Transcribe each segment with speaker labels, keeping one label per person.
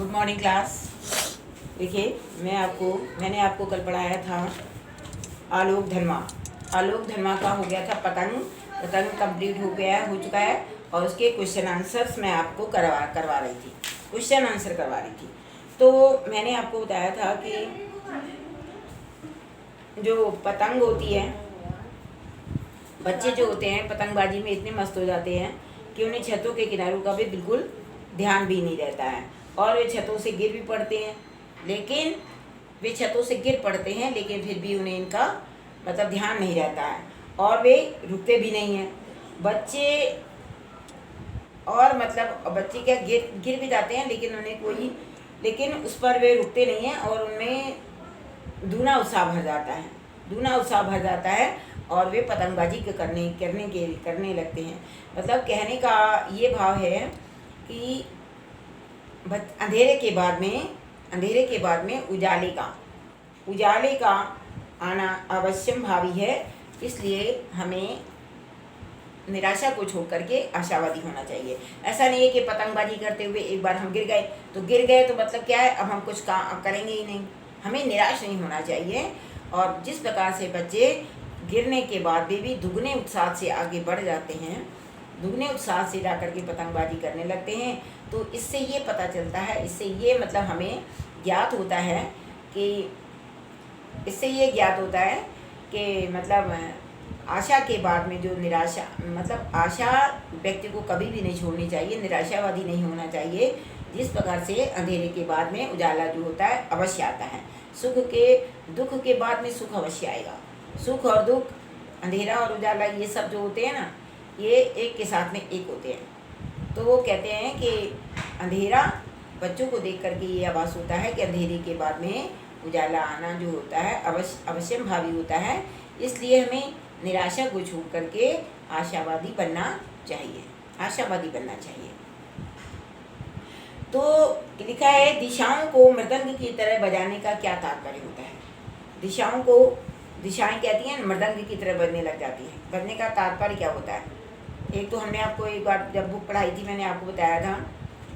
Speaker 1: Good morning class. देखिए मैंने आपको कल पढ़ाया था आलोक धर्मा। आलोक धर्मा का हो गया था पतंग कंप्लीट हो चुका है और उसके क्वेश्चन आंसर्स मैं आपको करवा रही थी, क्वेश्चन आंसर करवा रही थी। तो मैंने आपको बताया था कि जो पतंग होती है, बच्चे जो होते हैं पतंगबाजी में इतने मस्त हो जाते हैं कि उन्हें छतों के किनारों का भी बिल्कुल ध्यान भी नहीं रहता है और वे छतों से गिर भी पड़ते हैं। लेकिन फिर भी उन्हें इनका मतलब ध्यान नहीं रहता है और वे रुकते भी नहीं हैं बच्चे। और मतलब बच्चे क्या गिर भी जाते हैं लेकिन उस पर वे रुकते नहीं हैं और उनमें दूना उत्साह भर जाता है और वे पतंगबाजी करने लगते हैं। मतलब कहने का ये भाव है कि अंधेरे के बाद में उजाले का आना अवश्यम भावी है। इसलिए हमें निराशा को छोड़ करके आशावादी होना चाहिए। ऐसा नहीं है कि पतंगबाजी करते हुए एक बार हम गिर गए तो मतलब क्या है, अब हम कुछ काम करेंगे ही नहीं। हमें निराश नहीं होना चाहिए और जिस प्रकार से बच्चे गिरने के बाद भी दुगने उत्साह से आगे बढ़ जाते हैं, दुगने उत्साह से जाकर के पतंगबाजी करने लगते हैं, तो इससे ये पता चलता है, इससे ये मतलब हमें ज्ञात होता है कि मतलब आशा के बाद में जो निराशा, मतलब आशा व्यक्ति को कभी भी नहीं छोड़नी चाहिए, निराशावादी नहीं होना चाहिए। जिस प्रकार से अंधेरे के बाद में उजाला जो होता है अवश्य आता है, दुख के बाद में सुख अवश्य आएगा। सुख और दुख, अंधेरा और उजाला, ये सब जो होते हैं ना, ये एक के साथ में एक होते हैं। तो वो कहते हैं कि अंधेरा, बच्चों को देख करके ये आभास होता है कि अंधेरे के बाद में उजाला आना जो होता है अवश्यम भावी होता है। इसलिए हमें निराशा को छोड़ करके आशावादी बनना चाहिए। तो लिखा है, दिशाओं को मृदंग की तरह बजाने का क्या तात्पर्य होता है। दिशाएं कहती हैं मृदंग की तरह बजने लग जाती हैं। बजने का तात्पर्य क्या होता है? एक तो हमने आपको एक बार जब बुक पढ़ाई थी, मैंने आपको बताया था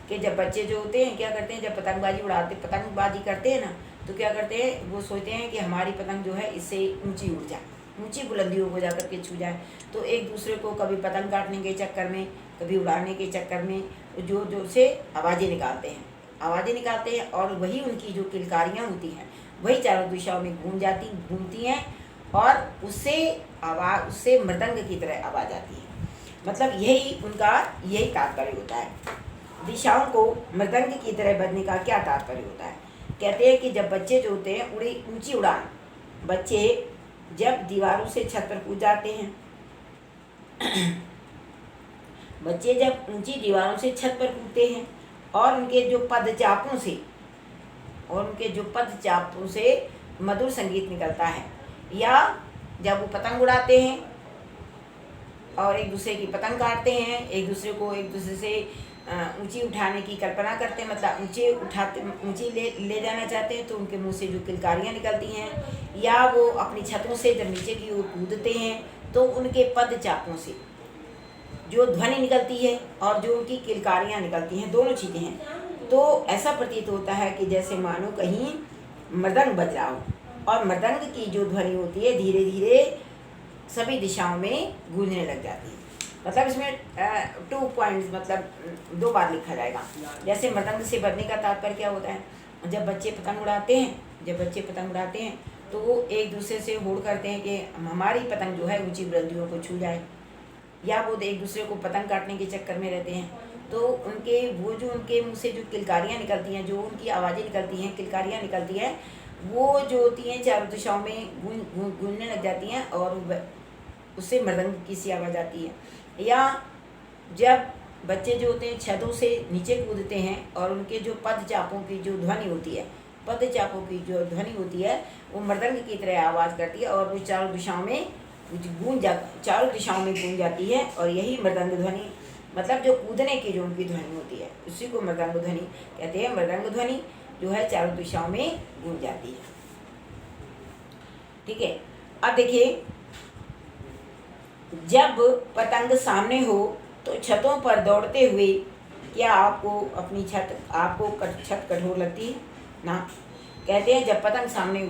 Speaker 1: कि जब बच्चे जो होते हैं क्या करते हैं, जब पतंगबाजी करते हैं ना, तो क्या करते हैं, वो सोचते हैं कि हमारी पतंग जो है इससे ऊंची उड़ जाए, ऊंची बुलंदियों को जाकर के छू जाए। तो एक दूसरे को कभी पतंग काटने के चक्कर में, कभी उड़ाने के चक्कर में जोर जोर से आवाज़ें निकालते हैं और वही उनकी जो किलकारियाँ होती हैं वही चारों दिशाओं में घूमती हैं और उससे मृदंग की तरह आवाज़ आती है। मतलब यही तात्पर्य होता है। दिशाओं को मृदंग की तरह बजने का क्या तात्पर्य होता है? कहते हैं कि जब बच्चे जो होते हैं ऊंची उड़ान, बच्चे जब दीवारों से छत पर कूद जाते हैं बच्चे जब ऊंची दीवारों से छत पर कूदते हैं और उनके जो पदचापों से मधुर संगीत निकलता है, या जब वो पतंग उड़ाते हैं और एक दूसरे की पतंग काटते हैं, एक दूसरे से ऊंची उठाने की कल्पना करते हैं, मतलब ऊंची ले जाना चाहते हैं, तो उनके मुंह से जो किलकारियाँ निकलती हैं, या वो अपनी छतों से जब नीचे की ओर कूदते हैं तो उनके पदचापों से जो ध्वनि निकलती है और जो उनकी किलकारियाँ निकलती हैं, दोनों चीज़ें हैं। तो ऐसा प्रतीत होता है कि जैसे मानो कहीं मृदंग बज रहा हो, और मृदंग की जो ध्वनि होती है धीरे धीरे सभी दिशाओं में गूंजने लग जाती है। मतलब इसमें 2 पॉइंट्स, मतलब 2 बार लिखा जाएगा। जैसे मृदंग से बजने का तात्पर्य क्या होता है, जब बच्चे पतंग उड़ाते हैं तो वो एक दूसरे से होड़ करते हैं कि हमारी पतंग जो है ऊंची बुलंदियों को छू जाए, या वो एक दूसरे को पतंग काटने के चक्कर में रहते हैं। तो उनके मुँह से जो किलकारियाँ निकलती हैं, जो उनकी आवाज़ें निकलती हैं, किलकारियाँ निकलती हैं, वो जो होती हैं चारों दिशाओं में गूंजने लग जाती हैं और उससे मृदंग की सी आवाज़ आती है। या जब बच्चे जो होते हैं छतों से नीचे कूदते हैं और उनके जो पदचापों की जो ध्वनि होती है वो मृदंग की तरह आवाज़ करती है और वो चारों दिशाओं में गूंज जाती है, और यही मृदंग ध्वनि, मतलब जो कूदने की जो उनकी ध्वनि होती है उसी को मृदंग ध्वनि कहते हैं। मृदंग ध्वनि जो है चारों दिशाओं में गूंज जाती है। ठीक है, अब देखिए, जब पतंग सामने हो तो छतों पर दौड़ते हुए क्या आपको अपनी छत छत कठोर लगती है ना? कहते हैं जब पतंग सामने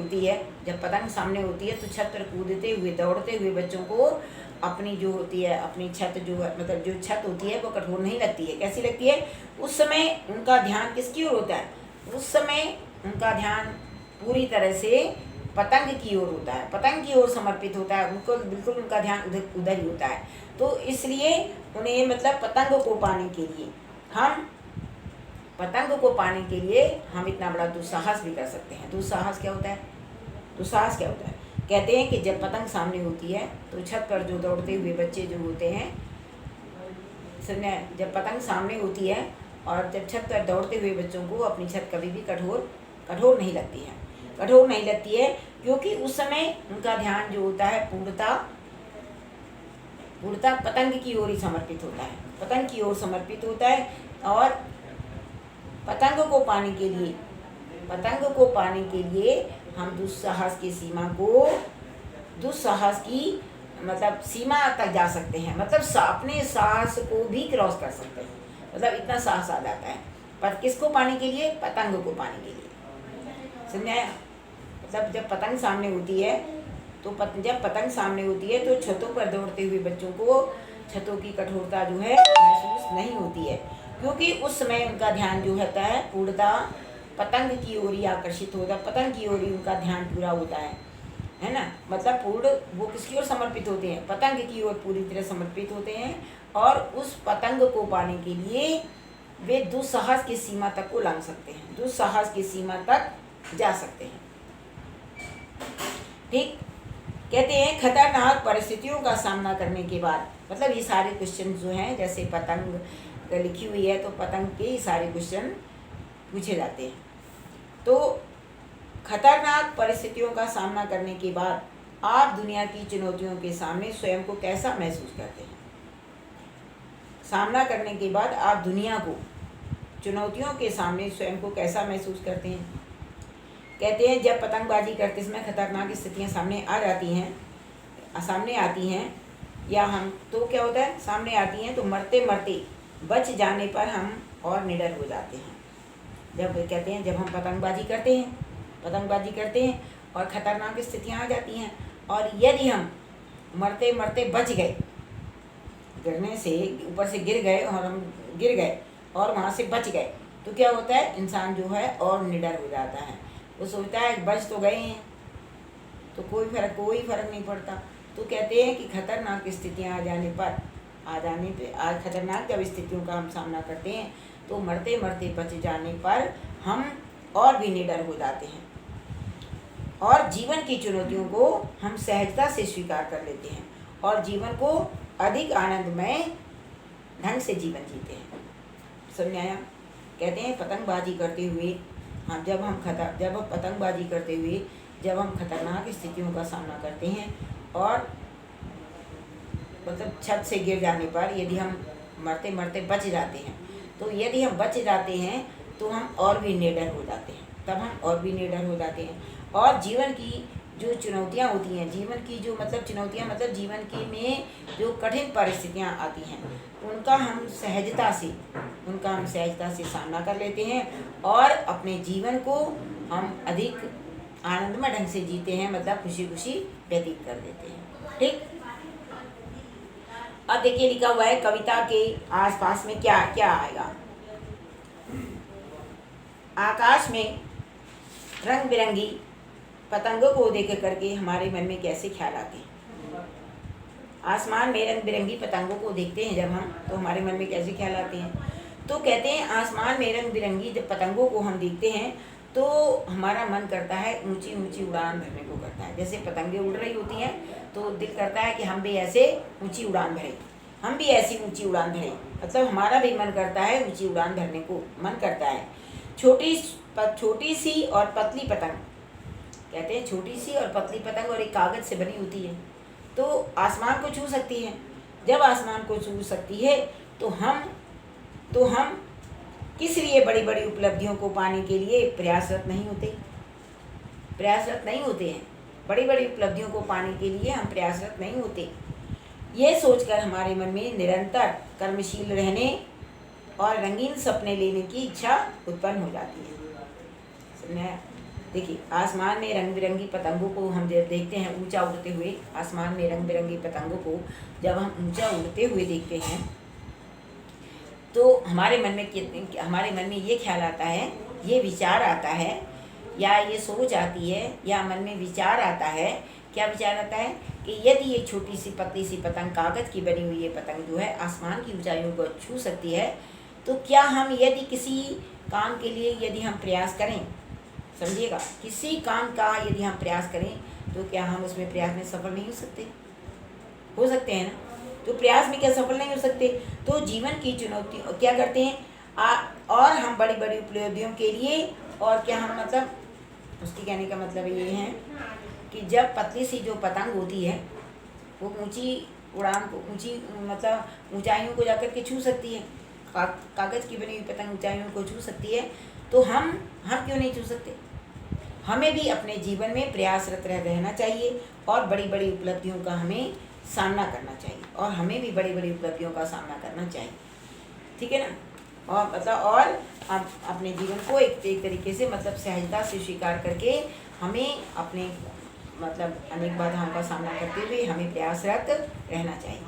Speaker 1: होती है तो छत पर कूदते हुए दौड़ते हुए बच्चों को अपनी जो होती है अपनी छत जो है मतलब जो छत होती है वो कठोर नहीं लगती है। कैसी लगती है? उस समय उनका ध्यान किसकी ओर होता है? उस समय उनका ध्यान पूरी तरह से पतंग की ओर होता है, पतंग की ओर समर्पित होता है। उनको बिल्कुल उनका ध्यान उधर ही होता है। तो इसलिए उन्हें मतलब पतंग को पाने के लिए हम इतना बड़ा दुस्साहस भी कर सकते हैं। दुस्साहस क्या होता है? कहते हैं कि जब पतंग सामने होती है तो छत पर जो दौड़ते हुए बच्चे जो होते हैं, सुनने, जब पतंग सामने होती है और जब छत पर दौड़ते हुए बच्चों को अपनी छत कभी भी कठोर नहीं लगती है, क्योंकि उस समय उनका ध्यान जो होता है पूर्णतः पतंग की ओर ही समर्पित होता है। और पतंग को पाने के लिए हम दुस्साहस की मतलब सीमा तक जा सकते हैं, मतलब अपने साहस को भी क्रॉस कर सकते हैं, मतलब इतना साहस आ जाता है। पर किसको पाने के लिए? पतंग को पाने के लिए। समझे? मतलब जब पतंग सामने होती है तो छतों पर दौड़ते हुए बच्चों को छतों की कठोरता जो है महसूस नहीं होती है, क्योंकि उस समय उनका ध्यान जो होता है पूर्णतः पतंग की ओर ही आकर्षित होता है, पतंग की ओर ही उनका ध्यान पूरा होता है ना? मतलब वो किसकी ओर समर्पित होते हैं? पतंग की ओर पूरी तरह समर्पित होते हैं। और उस पतंग को पाने के लिए वे दुस्साहस की सीमा तक को लांघ सकते हैं, दुस्साहस की सीमा तक जा सकते हैं। ठीक, कहते हैं खतरनाक परिस्थितियों का सामना करने के बाद, मतलब ये सारे क्वेश्चन जो हैं, जैसे पतंग लिखी हुई है तो पतंग के ही सारे क्वेश्चन पूछे जाते हैं। तो खतरनाक परिस्थितियों का सामना करने के बाद आप दुनिया की चुनौतियों के सामने स्वयं को कैसा महसूस करते हैं? सामना करने के बाद आप दुनिया को चुनौतियों के सामने स्वयं को कैसा महसूस करते हैं? कहते हैं जब पतंगबाजी करते समय खतरनाक स्थितियां सामने आती हैं या हम तो क्या होता है, सामने आती हैं तो मरते मरते बच जाने पर हम और निडर हो जाते हैं। जब कहते हैं जब हम पतंगबाजी करते हैं और ख़तरनाक स्थितियां आ जाती हैं, और यदि हम मरते मरते बच गए, गिरने से ऊपर से गिर गए और वहाँ से बच गए, तो क्या होता है, इंसान जो है और निडर हो जाता है। वो सोचता है बच तो गए हैं तो कोई फर्क नहीं पड़ता। तो कहते हैं कि खतरनाक स्थितियाँ खतरनाक जब स्थितियों का हम सामना करते हैं तो मरते मरते बच जाने पर हम और भी निडर हो जाते हैं और जीवन की चुनौतियों को हम सहजता से स्वीकार कर लेते हैं और जीवन को अधिक आनंदमय ढंग से जीवन जीते हैं। समझ आया? कहते हैं पतंगबाजी करते हुए जब हम खतरनाक स्थितियों का सामना करते हैं और मतलब छत से गिर जाने पर यदि हम मरते मरते बच जाते हैं, तो यदि हम बच जाते हैं तो हम और भी निडर हो जाते हैं। और जीवन की जो चुनौतियाँ होती हैं, जीवन की में जो कठिन परिस्थितियाँ आती हैं, उनका हम सहजता से सामना कर लेते हैं और अपने जीवन को हम अधिक आनंदमय ढंग से जीते हैं, मतलब खुशी खुशी व्यतीत कर देते हैं। ठीक, अब देखिए लिखा हुआ है कविता के आसपास में क्या क्या आएगा। आकाश में रंग बिरंगी पतंगों को देख करके हमारे मन में कैसे ख्याल आते हैं? आसमान में रंग बिरंगी पतंगों को देखते हैं जब हम, तो हमारे मन में कैसे ख्याल आते हैं? तो कहते हैं आसमान में रंग बिरंगी जब पतंगों को हम देखते हैं तो हमारा मन करता है ऊंची ऊंची उड़ान भरने को करता है। जैसे पतंगें उड़ रही होती हैं तो दिल करता है कि हम भी ऐसे ऊंची उड़ान भरें, हम भी ऐसी ऊंची उड़ान भरें, मतलब हमारा भी मन करता है ऊंची उड़ान भरने को मन करता है। छोटी सी और पतली पतंग, कहते हैं छोटी सी और पतली पतंग और एक कागज़ से बनी होती है, तो आसमान को छू सकती है। जब आसमान को छू सकती है तो हम किस लिए बड़ी बड़ी उपलब्धियों को पाने के लिए प्रयासरत नहीं होते हैं। बड़ी बड़ी उपलब्धियों को पाने के लिए हम प्रयासरत नहीं होते। ये सोचकर हमारे मन में निरंतर कर्मशील रहने और रंगीन सपने लेने की इच्छा उत्पन्न हो जाती है। समझाया? देखिए, आसमान में रंग बिरंगी पतंगों को हम जब देखते हैं ऊंचा उड़ते हुए, आसमान में रंग बिरंगी पतंगों को जब हम ऊंचा उड़ते हुए देखते हैं तो हमारे मन में ये ख्याल आता है, ये विचार आता है, या ये सोच आती है, या मन में विचार आता है। क्या विचार आता है कि यदि ये छोटी सी पतली सी पतंग, कागज़ की बनी हुई ये पतंग जो है आसमान की ऊंचाइयों को छू सकती है, तो क्या हम यदि किसी काम के लिए यदि हम प्रयास करें, समझिएगा, किसी काम का यदि हम प्रयास करें तो क्या हम उसमें प्रयास में सफल नहीं हो सकते? हो सकते हैं ना? तो प्रयास में क्या सफल नहीं हो सकते? तो जीवन की चुनौती क्या करते हैं और हम बड़ी बड़ी उपलब्धियों के लिए, और क्या हम मतलब उसके कहने का मतलब ये है कि जब पतली सी जो पतंग होती है वो ऊंची उड़ान को, ऊंची मतलब ऊंचाइयों को जाकर के छू सकती है, कागज़ की बनी हुई पतंग ऊंचाइयों को छू सकती है, तो हम क्यों नहीं छू सकते? हमें भी अपने जीवन में प्रयासरत रहना चाहिए और बड़ी बड़ी उपलब्धियों का हमें सामना करना चाहिए, और हमें भी बड़ी बड़ी उपलब्धियों का सामना करना चाहिए। ठीक है ना? और मतलब और अपने जीवन को एक तरीके से मतलब सहजता से स्वीकार करके हमें अपने मतलब अनेक बाधाओं का सामना करते हुए हमें प्रयासरत रहना चाहिए।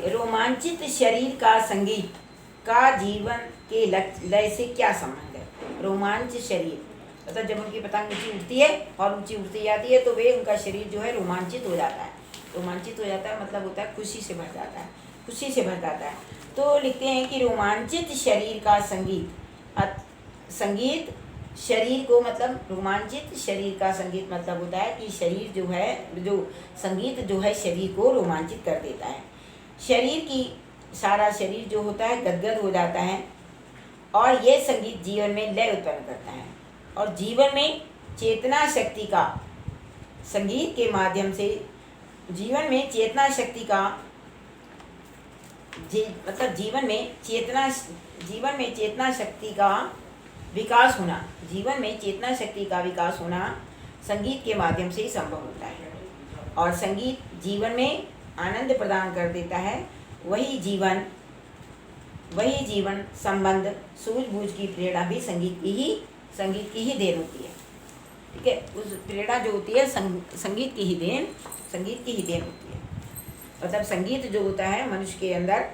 Speaker 1: रोमांचित शरीर का संगीत का जीवन के लय से क्या संबंध है? रोमांच शरीर मतलब जब उनकी पतंग ऊंची उठती है और ऊंची उठती जाती है तो वे उनका शरीर जो है रोमांचित हो जाता है। रोमांचित हो जाता है मतलब होता है खुशी से भर जाता है, खुशी से भर जाता है। तो लिखते हैं कि रोमांचित शरीर का संगीत शरीर को मतलब रोमांचित शरीर का संगीत मतलब होता है कि शरीर जो है, जो संगीत जो है शरीर को रोमांचित कर देता है। शरीर की सारा शरीर जो होता है गदगद हो जाता है, और ये संगीत जीवन में लय उत्पन्न करता है, और जीवन में चेतना शक्ति का, संगीत के माध्यम से जीवन में चेतना शक्ति का मतलब जीवन में चेतना शक्ति का विकास होना, जीवन में चेतना शक्ति का विकास होना संगीत के माध्यम से ही संभव होता है। और संगीत जीवन में आनंद प्रदान कर देता है। वही जीवन संबंध, सूझबूझ की प्रेरणा भी संगीत की ही देन होती है। ठीक है? उस प्रेरणा जो होती है संगीत की ही देन होती है। मतलब संगीत जो होता है मनुष्य के अंदर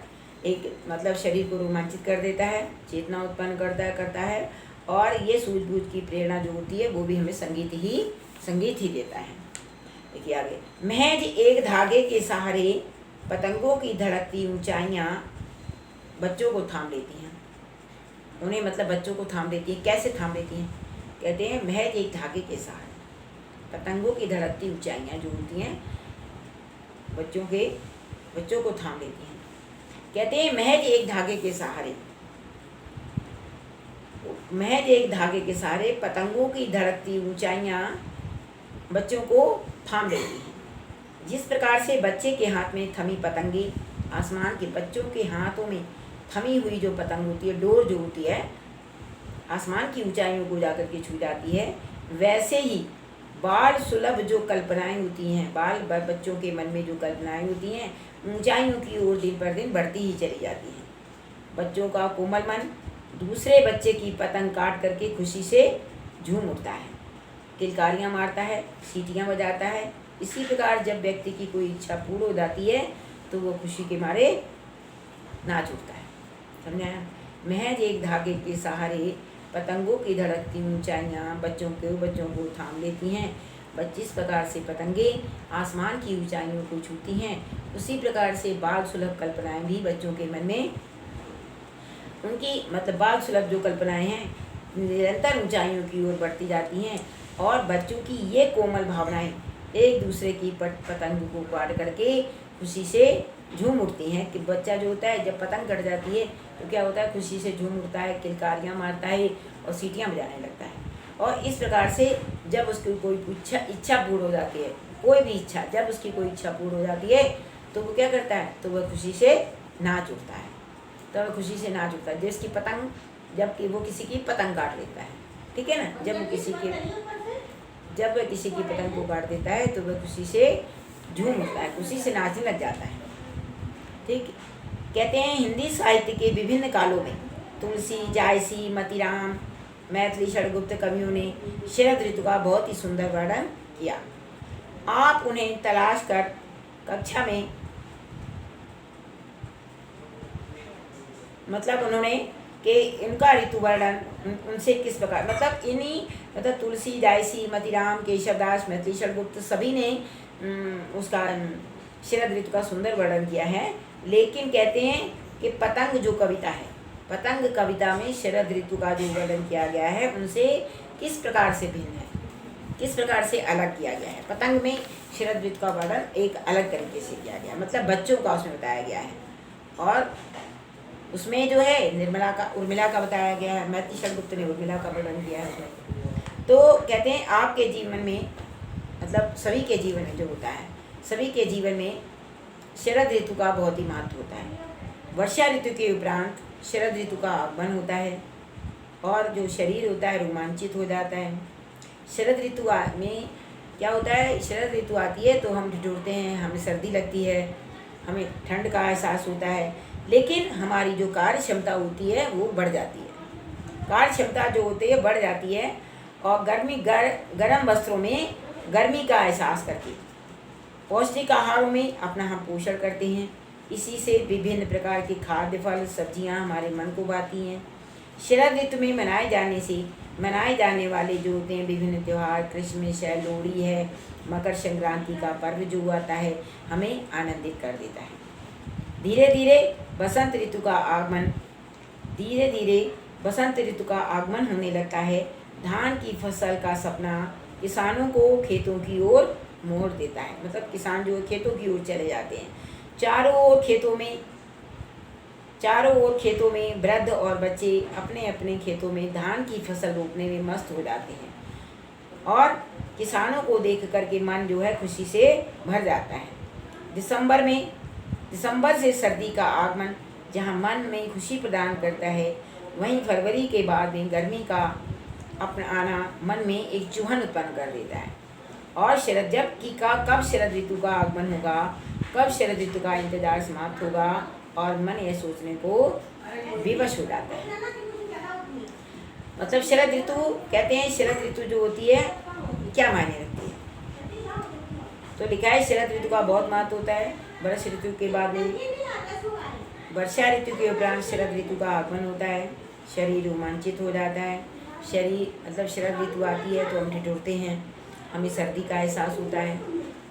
Speaker 1: एक मतलब शरीर को रोमांचित कर देता है, चेतना उत्पन्न करता है, और ये सूझबूझ की प्रेरणा जो होती है वो भी हमें संगीत ही देता है। देखिए आगे, महज एक धागे के सहारे पतंगों की धड़कती ऊंचाइयाँ बच्चों को थाम लेती हैं। उन्हें मतलब बच्चों को थाम लेती हैं। कैसे थाम लेती हैं? कहते हैं महज एक धागे के सहारे पतंगों की धड़कती ऊंचाइयाँ जो होती हैं बच्चों को थाम लेती हैं। कहते हैं महज एक धागे के सहारे पतंगों की धड़कती ऊंचाइयाँ बच्चों को थाम लेती हैं। जिस प्रकार से बच्चे के हाथ में थमी पतंगे आसमान के बच्चों के हाथों में थमी हुई जो पतंग होती है, डोर जो होती है, आसमान की ऊंचाइयों को जाकर के छू जाती है, वैसे ही बाल सुलभ जो कल्पनाएं होती हैं, बच्चों के मन में जो कल्पनाएं होती हैं ऊंचाइयों की ओर दिन पर दिन बढ़ती ही चली जाती हैं। बच्चों का कोमल मन दूसरे बच्चे की पतंग काट करके खुशी से झूम उठता है, किलकारियाँ मारता है, सीटियाँ बजाता है। इसी प्रकार जब व्यक्ति की कोई इच्छा पूर्ण हो जाती है तो वो खुशी के मारे नाच उठता है। समझाया? महज एक धागे के सहारे पतंगों की धड़कती ऊंचाइयाँ बच्चों को थाम लेती हैं। जिस प्रकार से पतंगे आसमान की ऊंचाइयों को छूती हैं, उसी प्रकार से बाल सुलभ कल्पनाएं भी बच्चों के मन में, उनकी मतलब बाल सुलभ जो कल्पनाएं हैं निरंतर ऊंचाइयों की ओर बढ़ती जाती हैं, और बच्चों की ये कोमल भावनाएं एक दूसरे की पतंग को काट करके खुशी से झूम उठती हैं। कि बच्चा जो होता है जब पतंग कट जाती है तो क्या होता है, खुशी से झूम उठता है, किलकारियाँ मारता है और सीटियाँ बजाने लगता है। और इस प्रकार से जब उसकी कोई इच्छा पूर्ण हो जाती है, कोई भी इच्छा, जब उसकी कोई इच्छा पूर्ण हो जाती है तो वो क्या करता है, तो वह खुशी से नाच उठता है। जिसकी पतंग, जबकि वो किसी की पतंग काट लेता है, ठीक है ना, जब वह किसी की पतंग को काट देता है तो वह खुशी से झूम उठता है, खुशी से नाचने लग जाता है। ठीक, कहते हैं हिंदी साहित्य के विभिन्न कालों में तुलसी, जायसी, मतीराम, मैथिली षड़गुप्त कवियों ने शरद ऋतु का बहुत ही सुंदर वर्णन किया। आप उन्हें तलाश कर कक्षा में मतलब उन्होंने कि इनका ऋतु वर्णन उनसे किस प्रकार मतलब तुलसी, जायसी, मतीराम, केशवदास, मैथिली षड़गुप्त सभी ने उसका शरद ऋतु का सुंदर वर्णन किया है। लेकिन कहते हैं कि पतंग जो कविता है, पतंग कविता में शरद ऋतु का जो वर्णन किया गया है उनसे किस प्रकार से भिन्न है, किस प्रकार से अलग किया गया है। पतंग में शरद ऋतु का वर्णन एक अलग तरीके से किया गया, मतलब बच्चों का उसमें बताया गया है। और उसमें जो है उर्मिला का बताया गया है, मैथिली षड़गुप्त ने उर्मिला का वर्णन किया है उसमें। तो कहते हैं आपके जीवन में मतलब सभी के जीवन में जो होता है, सभी के जीवन में शरद ऋतु का बहुत ही महत्व होता है। वर्षा ऋतु के उपरांत शरद ऋतु का आगमन होता है और जो शरीर होता है रोमांचित हो जाता है। शरद ऋतु में क्या होता है, शरद ऋतु आती है तो हम ठिठुरते हैं, हमें सर्दी लगती है, हमें ठंड का एहसास होता है, लेकिन हमारी जो कार्य क्षमता होती है वो बढ़ जाती है। कार्य क्षमता जो होती है बढ़ जाती है और गर्म वस्त्रों में गर्मी का एहसास करके पौष्टिक आहारों में अपना हम पोषण करते हैं। इसी से विभिन्न प्रकार के खाद्य फल सब्जियां हमारे मन को भाती हैं। शरद ऋतु में मनाए जाने वाले जो होते हैं विभिन्न त्यौहार, क्रिसमस है, लोहड़ी है, मकर संक्रांति का पर्व जो आता है हमें आनंदित कर देता है। धीरे धीरे बसंत ऋतु का आगमन होने लगता है। धान की फसल का सपना किसानों को खेतों की ओर मोड़ देता है, मतलब किसान जो खेतों की ओर चले जाते हैं। चारों ओर खेतों में वृद्ध और बच्चे अपने अपने खेतों में धान की फसल रोपने में मस्त हो जाते हैं और किसानों को देख करके मन जो है खुशी से भर जाता है। दिसंबर से सर्दी का आगमन जहाँ मन में खुशी प्रदान करता है, वहीं फरवरी के बाद में गर्मी का अपना आना मन में एक चुभन उत्पन्न कर देता है। और कब शरद ऋतु का आगमन होगा, कब शरद ऋतु का इंतजार समाप्त होगा और मन यह सोचने को विवश हो जाता है। मतलब शरद ऋतु कहते हैं, शरद ऋतु जो होती है क्या मायने रखती है, तो लिखा है शरद ऋतु का बहुत महत्व होता है। वर्षा ऋतु के बाद में वर्षा ऋतु के उपरांत शरद ऋतु का आगमन होता है, शरीर रोमांचित हो जाता है। मतलब शरद ऋतु आती है तो हम ठिठुरते हैं, हमें सर्दी का एहसास होता है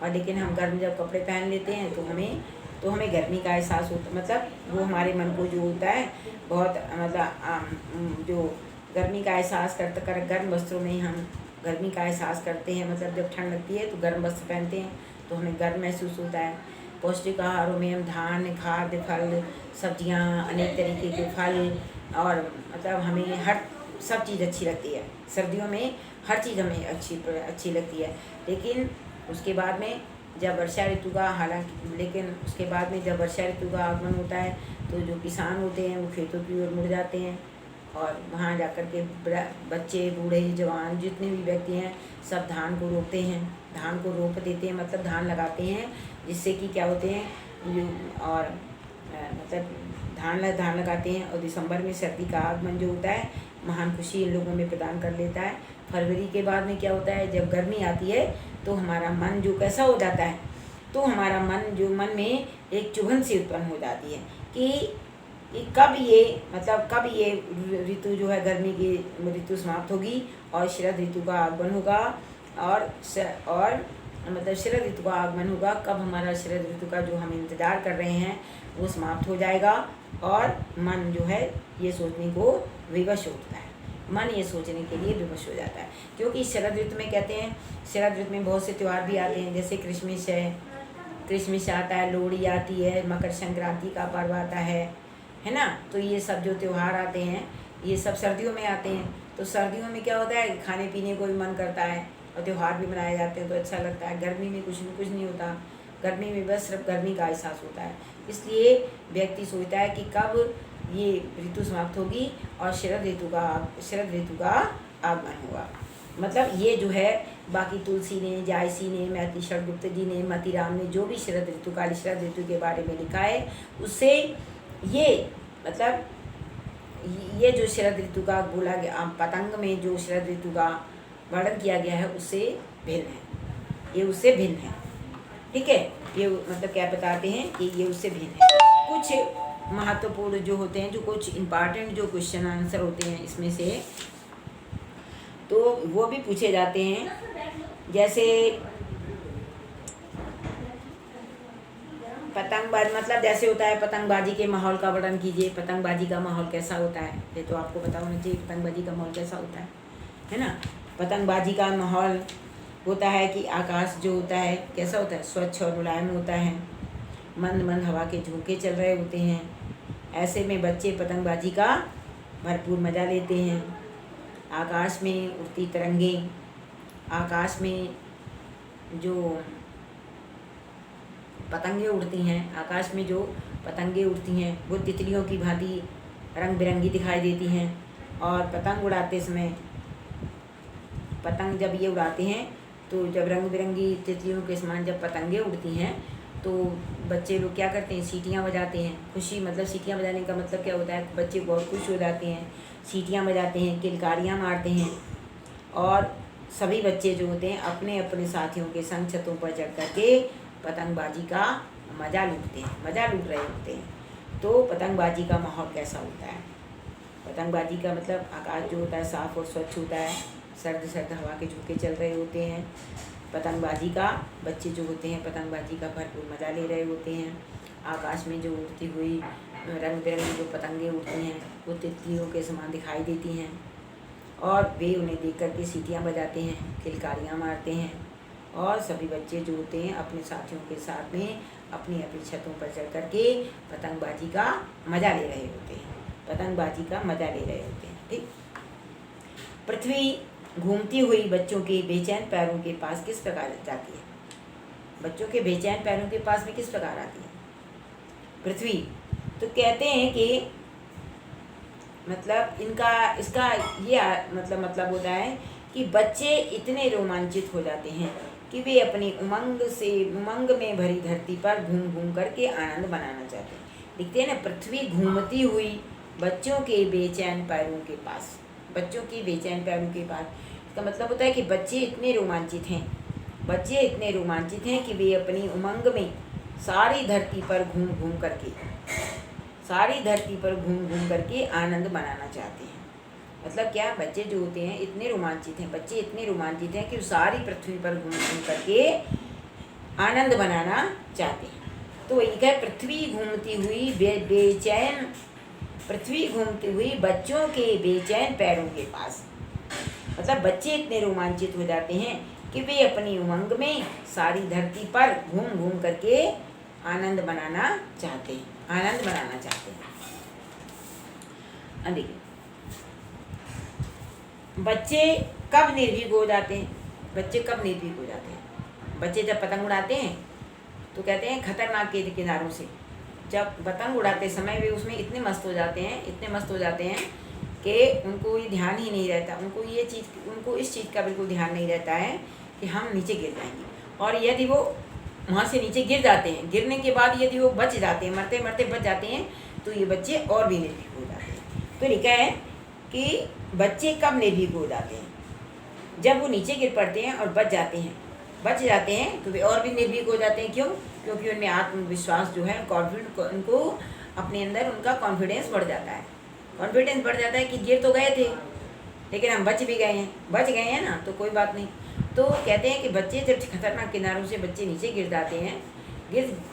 Speaker 1: और लेकिन हम गर्म जब कपड़े पहन लेते हैं तो हमें गर्मी का एहसास होता, मतलब वो हमारे मन को जो होता है बहुत मतलब जो गर्मी का एहसास कर गर्म वस्त्रों में हम गर्मी का एहसास करते हैं। मतलब जब ठंड लगती है तो गर्म वस्त्र पहनते हैं तो हमें गर्म महसूस होता है। पौष्टिक आहारों में हम धान, खाद्य फल, सब्जियां, अनेक तरीके के फल और मतलब हमें हर सब चीज़ अच्छी लगती है। सर्दियों में हर चीज़ हमें अच्छी लगती है। लेकिन उसके बाद में जब वर्षा ऋतु का जब वर्षा ऋतु का आगमन होता है तो जो किसान होते हैं वो खेतों की ओर मुड़ जाते हैं और वहाँ जाकर के बच्चे, बूढ़े, जवान जितने भी व्यक्ति हैं सब धान को रोपते हैं, धान को रोप देते हैं, मतलब धान लगाते हैं, जिससे कि क्या होते हैं और मतलब धान लगाते हैं। और दिसंबर में सर्दी का आगमन जो होता है महान खुशी इन लोगों में प्रदान कर लेता है। फरवरी के बाद में क्या होता है, जब गर्मी आती है तो हमारा मन जो कैसा हो जाता है, तो हमारा मन में एक चुभन सी उत्पन्न हो जाती है कि कब ये ऋतु जो है गर्मी की ऋतु समाप्त होगी और शरद ऋतु का आगमन होगा और मतलब शरद ऋतु का आगमन होगा, कब हमारा शरद ऋतु का जो हम इंतज़ार कर रहे हैं वो समाप्त हो जाएगा। और मन जो है ये सोचने को विवश होता है, मन ये सोचने के लिए विवश हो जाता है। क्योंकि शरद ऋतु में कहते हैं, शरद ऋतु में बहुत से त्यौहार भी आते हैं, जैसे क्रिसमस आता है, लोहड़ी आती है, मकर संक्रांति का पर्व आता है ना। तो ये सब जो त्यौहार आते हैं ये सब सर्दियों में आते हैं। तो सर्दियों में क्या होता है, खाने पीने को भी मन करता है और त्यौहार भी मनाए जाते हैं तो अच्छा लगता है। गर्मी में कुछ नहीं होता, गर्मी में बस सिर्फ गर्मी का एहसास होता है। इसलिए व्यक्ति सोचता है कि कब ये ऋतु समाप्त होगी और शरद ऋतु का आगमन होगा। मतलब ये जो है बाकी तुलसी ने, जायसी ने, मैथिली षड़गुप्त जी ने, मतीराम ने जो भी शरद ऋतु के बारे में लिखा है उससे ये मतलब ये जो शरद ऋतु का बोला गया, पतंग में जो शरद ऋतु का वर्णन किया गया है उससे भिन्न है, ये उससे भिन्न है। ठीक है, ये मतलब क्या बताते हैं कि ये उससे भिन्न है। कुछ महत्वपूर्ण जो होते हैं, जो कुछ इम्पॉर्टेंट जो क्वेश्चन आंसर होते हैं इसमें से, तो वो भी पूछे जाते हैं। जैसे पतंगबाजी मतलब जैसे होता है, पतंगबाजी के माहौल का वर्णन कीजिए, पतंगबाजी का माहौल कैसा होता है। ये तो आपको पता होना चाहिए पतंगबाजी का माहौल कैसा होता है ना। पतंगबाजी का माहौल होता है कि आकाश जो होता है कैसा होता है, स्वच्छ और मुलायम होता है, मंद मंद हवा के झोंके चल रहे होते हैं। ऐसे में बच्चे पतंगबाजी का भरपूर मज़ा लेते हैं। आकाश में उड़ती तरंगें, आकाश में जो पतंगे उड़ती हैं, आकाश में जो पतंगे उड़ती हैं वो तितलियों की भांति रंग बिरंगी दिखाई देती हैं। और पतंग उड़ाते समय, पतंग जब ये उड़ाते हैं तो जब रंग बिरंगी तितलियों के समान जब पतंगे उड़ती हैं तो बच्चे लोग क्या करते हैं, सीटियाँ बजाते हैं। खुशी मतलब सीटियाँ बजाने का मतलब क्या होता है, बच्चे बहुत खुश हो जाते हैं, सीटियाँ बजाते हैं, किलकारियाँ मारते हैं। और सभी बच्चे जो होते हैं अपने अपने साथियों के संग छतों पर चढ़ करके पतंगबाजी का मज़ा लूटते हैं, मज़ा लूट रहे होते हैं। तो पतंगबाजी का माहौल कैसा होता है, पतंगबाजी का मतलब आकाश जो होता है साफ़ और स्वच्छ होता है, सर्द सर्द हवा के झोंके चल रहे होते हैं। पतंगबाजी का बच्चे जो होते हैं पतंगबाजी का भरपूर मज़ा ले रहे होते हैं। आकाश में जो उड़ती हुई रंग बिरंगी जो पतंगे उड़ती हैं वो तितलियों के समान दिखाई देती हैं। और वे उन्हें देख कर के सीटियाँ बजाते हैं, किलकारियाँ मारते हैं। और सभी बच्चे जो होते हैं अपने साथियों के साथ में अपनी अपनी छतों पर चढ़ कर के पतंगबाजी का मज़ा ले रहे होते हैं, पतंगबाजी का मज़ा ले रहे होते हैं। ठीक, पृथ्वी घूमती हुई बच्चों के बेचैन पैरों के पास किस प्रकार जाती है, बच्चों के बेचैन पैरों के पास में किस प्रकार आती है पृथ्वी। तो कहते हैं कि मतलब इसका ये मतलब होता है कि बच्चे इतने रोमांचित हो जाते हैं कि वे अपनी उमंग में भरी धरती पर घूम घूम करके आनंद मनाना चाहते हैं। लिखते हैं ना, पृथ्वी घूमती हुई बच्चों के बेचैन पैरों के पास, बच्चों की बेचैन पैरों के पास। इसका मतलब होता है कि बच्चे इतने रोमांचित हैं कि वे अपनी उमंग में सारी धरती पर घूम घूम करके आनंद मनाना चाहते हैं। मतलब क्या, बच्चे जो होते हैं इतने रोमांचित हैं कि सारी पृथ्वी पर घूम घूम करके आनंद मनाना चाहते हैं। तो वही है, पृथ्वी घूमती हुई बच्चों के बेचैन पैरों के पास। मतलब बच्चे इतने रोमांचित हो जाते हैं कि वे अपनी उमंग में सारी धरती पर घूम घूम करके आनंद मनाना चाहते हैं। देखिए, बच्चे कब निर्भीक हो जाते हैं, बच्चे जब पतंग उड़ाते हैं तो कहते हैं खतरनाक के किनारों से। जब पतंग उड़ाते समय वे उसमें इतने मस्त हो जाते हैं कि उनको ये ध्यान ही नहीं रहता, उनको इस चीज़ का बिल्कुल ध्यान नहीं रहता है कि हम नीचे गिर जाएंगे। और यदि वो वहाँ से नीचे गिर जाते हैं, गिरने के बाद यदि वो बच जाते हैं, मरते मरते बच जाते हैं, तो ये बच्चे और भी निर्भीक हो जाते हैं। तो लिखा है कि बच्चे कब निर्भीक हो जाते हैं, जब वो नीचे गिर पड़ते हैं और बच जाते हैं तो वे और भी निर्भीक हो जाते हैं। क्यों? क्योंकि उनमें आत्मविश्वास जो है, उनको अपने अंदर उनका कॉन्फिडेंस बढ़ जाता है कि गिर तो गए थे लेकिन हम बच गए हैं ना, तो कोई बात नहीं। तो कहते हैं कि बच्चे जब खतरनाक किनारों से बच्चे नीचे गिर जाते हैं,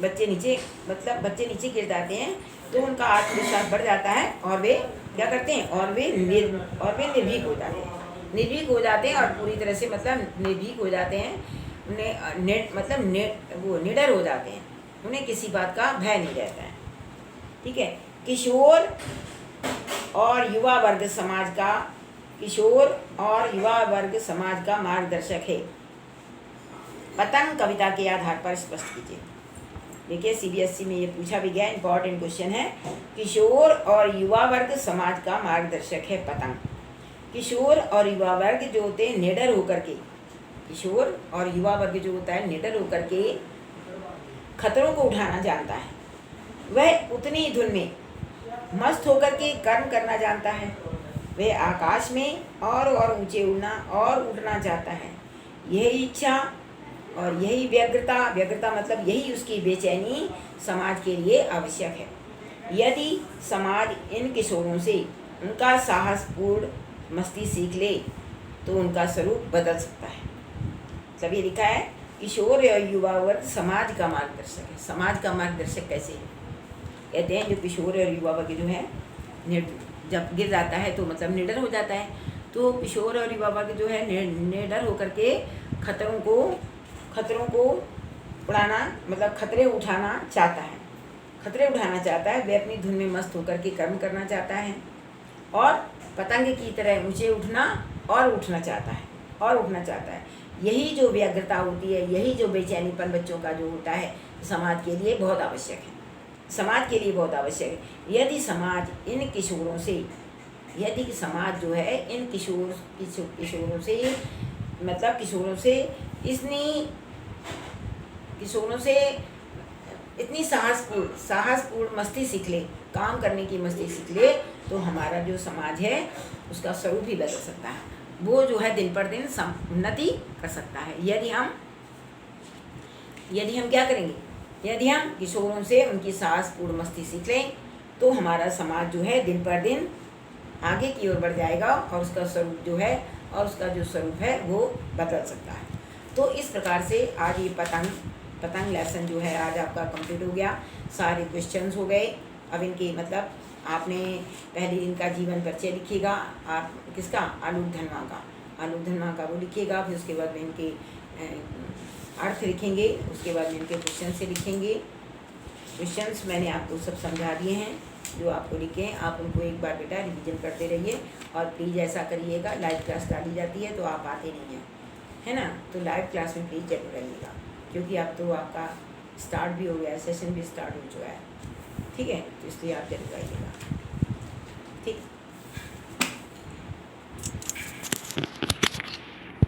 Speaker 1: बच्चे नीचे गिर जाते हैं तो उनका आत्मविश्वास बढ़ जाता है और वे क्या करते हैं, और वे निर्भीक हो जाते हैं और पूरी तरह से निर्भीक हो जाते हैं। वो निडर हो जाते हैं, उन्हें किसी बात का भय नहीं रहता है। ठीक है, किशोर और युवा वर्ग समाज का मार्गदर्शक है। पतंग कविता के आधार पर स्पष्ट कीजिए। देखिए, सीबीएसई में ये पूछा भी गया, इंपॉर्टेंट क्वेश्चन है। किशोर और युवा वर्ग समाज का मार्गदर्शक है पतंग। किशोर और युवा वर्ग जो होते हैं निडर होकर के, निडर होकर के खतरों को उठाना जानता है। वह उतनी ही धुन में मस्त होकर के कर्म करना जानता है, वह आकाश में और ऊंचे उड़ना और उड़ना चाहता है। यही इच्छा और यही व्यग्रता, व्यग्रता मतलब यही उसकी बेचैनी समाज के लिए आवश्यक है। यदि समाज इन किशोरों से उनका साहसपूर्ण मस्ती सीख ले तो उनका स्वरूप बदल सकता है। मतलब ये लिखा है किशोर और युवा वर्ग समाज का मार्गदर्शक है। समाज का मार्गदर्शक कैसे है? कहते हैं जो किशोर और युवा वर्ग जो है जब गिर जाता है तो मतलब निडर हो जाता है, तो किशोर और युवा वर्ग जो है निडर होकर के खतरों को उड़ाना मतलब खतरे उठाना चाहता है। वह अपनी धुन में मस्त होकर के कर्म करना चाहता है और पतंग की तरह ऊंचे उठना और उठना चाहता है। यही जो व्यग्रता होती है, यही जो बेचैनीपन बच्चों का जो होता है, समाज के लिए बहुत आवश्यक है। यदि समाज जो है इन किशोरों से इतनी साहसपूर्ण मस्ती सीख ले, काम करने की मस्ती सीख ले, तो हमारा जो समाज है उसका स्वरूप ही बदल सकता है। वो जो है दिन पर दिन उन्नति कर सकता है। यदि हम क्या करेंगे? यदि हम किशोरों से उनकी साहसपूर्ण मस्ती सीख लें तो हमारा समाज जो है दिन पर दिन आगे की ओर बढ़ जाएगा और उसका स्वरूप है वो बदल सकता है। तो इस प्रकार से आज ये पतंग लेसन जो है आज आपका कंप्लीट हो गया। सारे क्वेश्चंस हो गए। अब इनके मतलब आपने पहले इनका जीवन परिचय लिखिएगा, आप किसका? आलोक धनवा का वो लिखिएगा। फिर उसके बाद में इनके अर्थ लिखेंगे, उसके बाद में इनके क्वेश्चन से लिखेंगे। क्वेश्चंस मैंने आपको सब समझा दिए हैं जो आपको लिखे हैं। आप उनको एक बार बेटा रिवीजन करते रहिए और प्लीज़ ऐसा करिएगा। लाइव क्लास डाली जाती है तो आप आते नहीं हैं, है ना? तो लाइव क्लास में प्लीज़ जरूर रहिएगा, क्योंकि अब तो आपका स्टार्ट भी हो गया है, सेशन भी स्टार्ट हो चुका है। ठीक है, तो इसलिए आप जरूर आइएगा। ठीक।